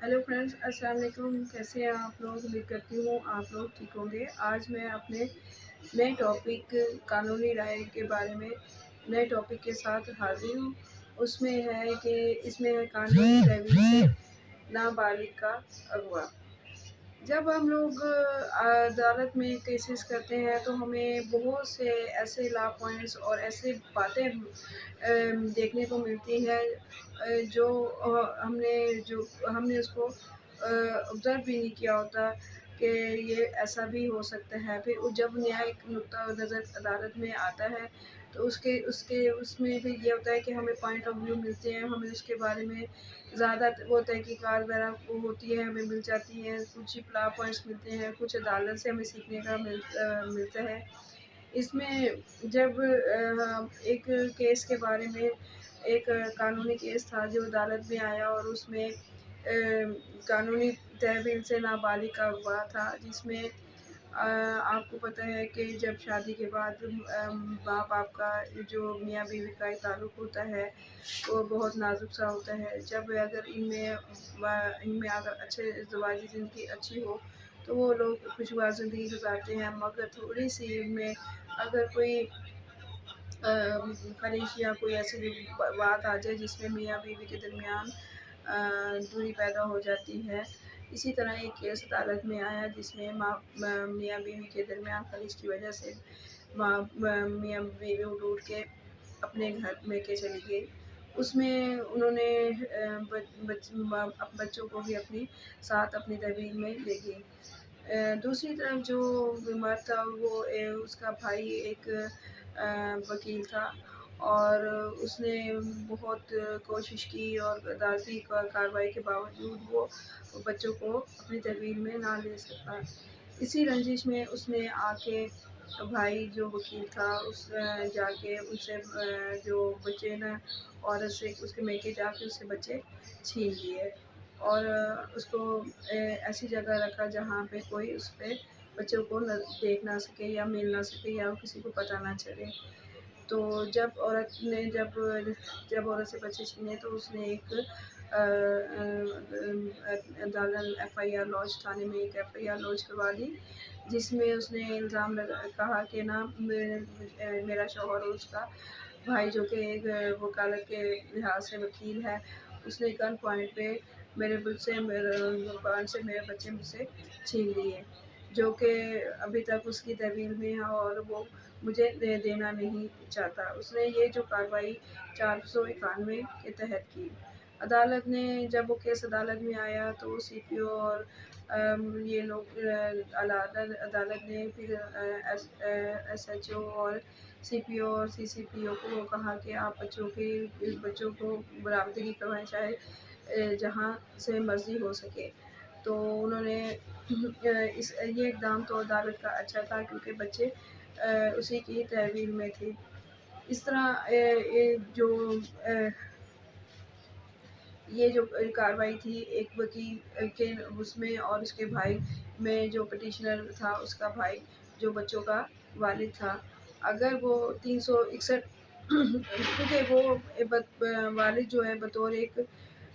Hello friends, अस्सलाम वालेकुम। कैसे हैं आप लोग? उम्मीद करती हूँ आप लोग ठीक होंगे। आज मैं अपने नए टॉपिक कानूनी राय के बारे में नए टॉपिक के साथ हाज़िर हूँ। उसमें है कि इसमें है कानूनी तहवील से नाबालिग का अगवा। जब हम लोग अदालत में केसेस करते हैं तो हमें बहुत से ऐसे लॉ पॉइंट्स और ऐसे बातें देखने को मिलती हैं जो हमने उसको ऑब्ज़र्व भी नहीं किया होता कि ये ऐसा भी हो सकता है। फिर जब न्यायिक नुक्ता नज़र अदालत में आता है तो उसके उसके उसमें भी ये होता है कि हमें पॉइंट ऑफ व्यू मिलते हैं, हमें उसके बारे में ज़्यादा वो तहकीकात वगैरह वो होती है, हमें मिल जाती हैं, कुछ लॉ पॉइंट्स मिलते हैं, कुछ अदालत से हमें सीखने का मिलता है। इसमें जब एक केस के बारे में एक कानूनी केस था जो अदालत में आया और उसमें कानूनी तहवील से नाबालिग का अगवा था, जिसमें आपको पता है कि जब शादी के बाद माँ बाप का जो मियाँ बीवी का एक ताल्लुक होता है वो बहुत नाजुक सा होता है। जब अगर इनमें अगर अच्छे ज़िंदगी ज़िंदगी अच्छी हो तो वो लोग खुशगवार ज़िंदगी गुजारते हैं, मगर थोड़ी सी इनमें अगर कोई खलिश या कोई ऐसी बात आ जाए जिसमें मियाँ बीवी के दरमियान दूरी पैदा हो जाती है। इसी तरह एक केस अदालत में आया जिसमें मियाँ बीवी के दरमियान खलिश की वजह से मियाँ बीवी उठ के अपने घर में के चली गई। उसमें उन्होंने बच्चों को भी अपनी साथ अपनी तहवील में ले गई। दूसरी तरफ जो बीमार था वो उसका भाई एक वकील था और उसने बहुत कोशिश की और अदालती कार्रवाई के बावजूद वो बच्चों को अपनी तहवील में ना ले सका। इसी रंजिश में उसने आके भाई जो वकील था उस जाके उससे जो बच्चे ना औरत से उसके मैके जाके उससे बच्चे छीन लिए और उसको ऐसी जगह रखा जहाँ पे कोई उस पे बच्चों को देख ना सके या मिल ना सके या किसी को पता ना चले। तो जब औरत से बच्चे छीने तो उसने एक अदालत एफआईआर लॉन्च थाने में एक एफआईआर लॉन्च करवा दी, जिसमें उसने इल्ज़ाम कहा कि ना मेरा शौहर और उसका भाई जो कि एक वकालत के लिहाज से वकील है, उसने गन पॉइंट पे मेरे बच्चे मुझसे छीन लिए, जो कि अभी तक उसकी तहवील में है और वो मुझे देना नहीं चाहता। उसने ये जो कार्रवाई 491 के तहत की। अदालत ने जब वो केस अदालत में आया तो सीपीओ और ये लोग अदालत ने फिर एसएचओ और सीपीओ और सीसीपीओ को कहा कि आप बच्चों को बरामदगी करवाएं, चाहे जहाँ से मर्ज़ी हो सके। तो उन्होंने ये इक़दाम तो अदालत का अच्छा था क्योंकि बच्चे उसी की तहवील में थे। इस तरह ये जो कार्रवाई थी एक वकील के उसमें और उसके भाई में, जो पिटिशनर था उसका भाई जो बच्चों का वालिद था, अगर वो 361 क्योंकि वो वालिद जो है बतौर एक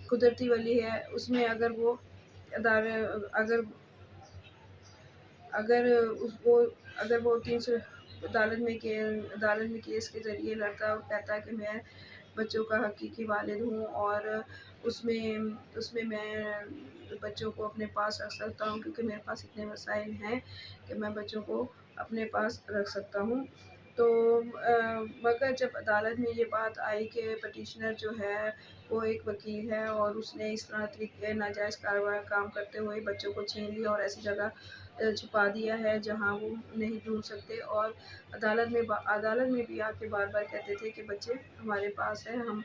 कुदरती वली है, उसमें अगर वो अगर अगर उसको अगर वो 300 अदालत में केस के ज़रिए लड़ता और कहता है कि मैं बच्चों का हकीकी वालिद हूँ और उसमें उसमें मैं बच्चों को अपने पास रख सकता हूँ क्योंकि मेरे पास इतने वसाइल हैं कि मैं बच्चों को अपने पास रख सकता हूँ। तो मगर जब अदालत में ये बात आई कि पिटिशनर जो है वो एक वकील है और उसने इस तरह तरीके नाजायज़ काम करते हुए बच्चों को छीन लिया और ऐसी जगह छुपा दिया है जहाँ वो नहीं ढूंढ सकते, और अदालत में भी आके बार बार कहते थे कि बच्चे हमारे पास है, हम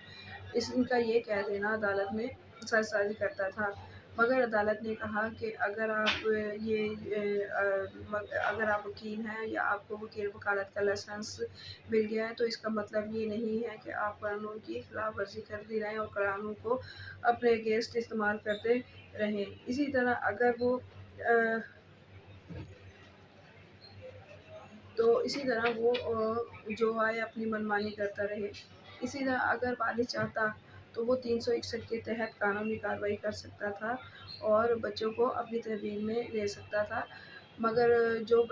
इनका ये कह देना अदालत में सरसाजी करता था। मगर अदालत ने कहा कि अगर आप वकील हैं या आपको वकालत का लाइसेंस मिल गया है तो इसका मतलब ये नहीं है कि आप कानून की खिलाफ वर्जी करते रहें और कानून को अपने अगेंस्ट इस्तेमाल करते रहें। इसी तरह वो जो आए अपनी मनमानी करता रहे। इसी तरह अगर वालिद चाहता تو وہ 361 کے تحت قانونی کارروائی کر سکتا تھا اور بچوں کو اپنی تحویل میں لے سکتا تھا۔ مگر جو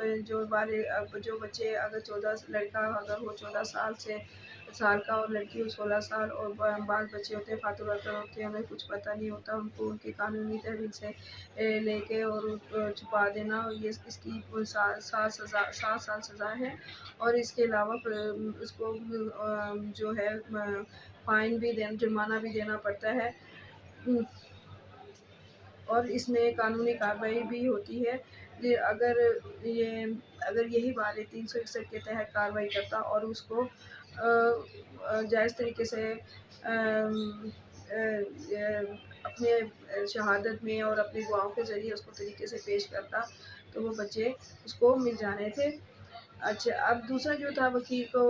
بچے اگر 14 سال کا اور لڑکی ہو 16 سال اور بال بچے ہوتے ہیں، فاتو ورکر ہوتے ہیں، انہیں کچھ پتہ نہیں ہوتا، ان کو ان کی قانونی تحویل سے لے کے اور چھپا دینا، یہ اس کی 7 سال سزا ہے، اور اس کے علاوہ اس کو جو ہے فائن بھی جرمانہ بھی دینا پڑتا ہے، اور اس میں قانونی کارروائی بھی ہوتی ہے۔ اگر یہی والد 361 کے تحت کارروائی کرتا اور اس کو جائز طریقے سے اپنے شہادت میں اور اپنے گواہوں کے ذریعے اس کو طریقے سے پیش کرتا تو وہ بچے اس کو مل جانے تھے۔ اچھا، اب دوسرا جو تھا وکیل کو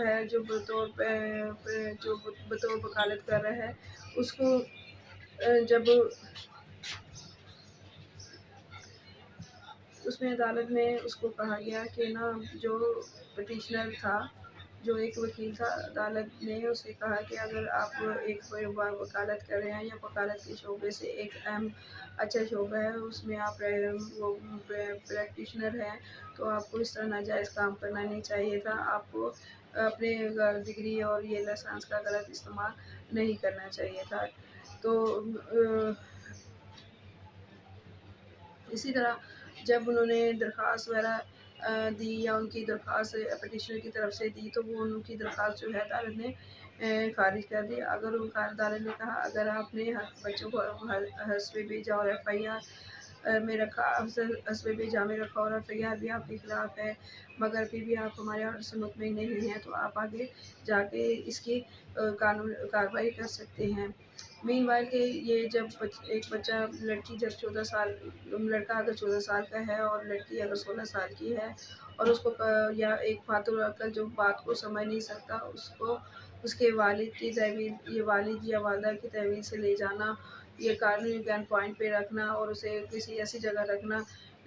ہے جو بطور وکالت کر رہا ہے، اس کو جب اس میں عدالت میں اس کو کہا گیا کہ نا جو پٹیشنر تھا، جو ایک وکیل تھا، عدالت نے اسے کہا کہ اگر آپ ایک وکالت کر رہے ہیں یا وکالت کے شعبے سے ایک اہم اچھا شعبہ ہے، اس میں آپ وہ پریکٹیشنر ہیں، تو آپ کو اس طرح ناجائز کام کرنا نہیں چاہیے تھا، آپ کو اپنے ڈگری اور یہ لائسنس کا غلط استعمال نہیں کرنا چاہیے تھا۔ تو اسی طرح جب انہوں نے درخواست وغیرہ دی یا ان کی درخواست پٹیشنر کی طرف سے دی، تو وہ ان کی درخواست جو ہے عدالت نے خارج کر دی۔ عدالت نے کہا اگر آپ نے بچوں کو حسب بھیجا اور FIR میں رکھا، اور FIR بھی آپ کے خلاف ہے، مگر پھر بھی آپ ہمارے آرڈر سے مطمئن نہیں ہیں، تو آپ آگے جا کے اس کی کارروائی کر سکتے ہیں۔ مین وائل کہ یہ جب ایک بچہ لڑکی جب 14 سال، لڑکا اگر 14 سال کا ہے اور لڑکی اگر 16 سال کی ہے، اور اس کو یا ایک فاتو ورکر جو بات کو سمجھ نہیں سکتا، اس کو اس کے والد کی تحویل، یہ والد یا والدہ کی تحویل سے لے جانا، یہ قانونی گن پوائنٹ پہ رکھنا اور اسے کسی ایسی جگہ رکھنا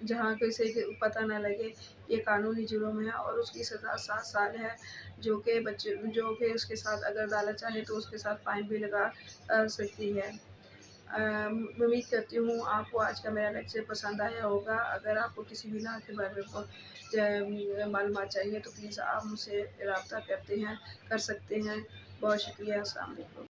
جہاں کسی کو پتہ نہ لگے، یہ قانونی جرم ہے اور اس کی سزا 7 سال ہے، جو کہ اس کے ساتھ اگر عدالت چاہے تو اس کے ساتھ فائن بھی لگا سکتی ہے۔ امید کرتی ہوں آپ کو آج کا میرا لیکچر پسند آیا ہوگا۔ اگر آپ کو کسی بھی لا کے بارے میں معلومات چاہیے تو پلیز آپ مجھ سے رابطہ کر سکتے ہیں۔ بہت شکریہ، السلام علیکم۔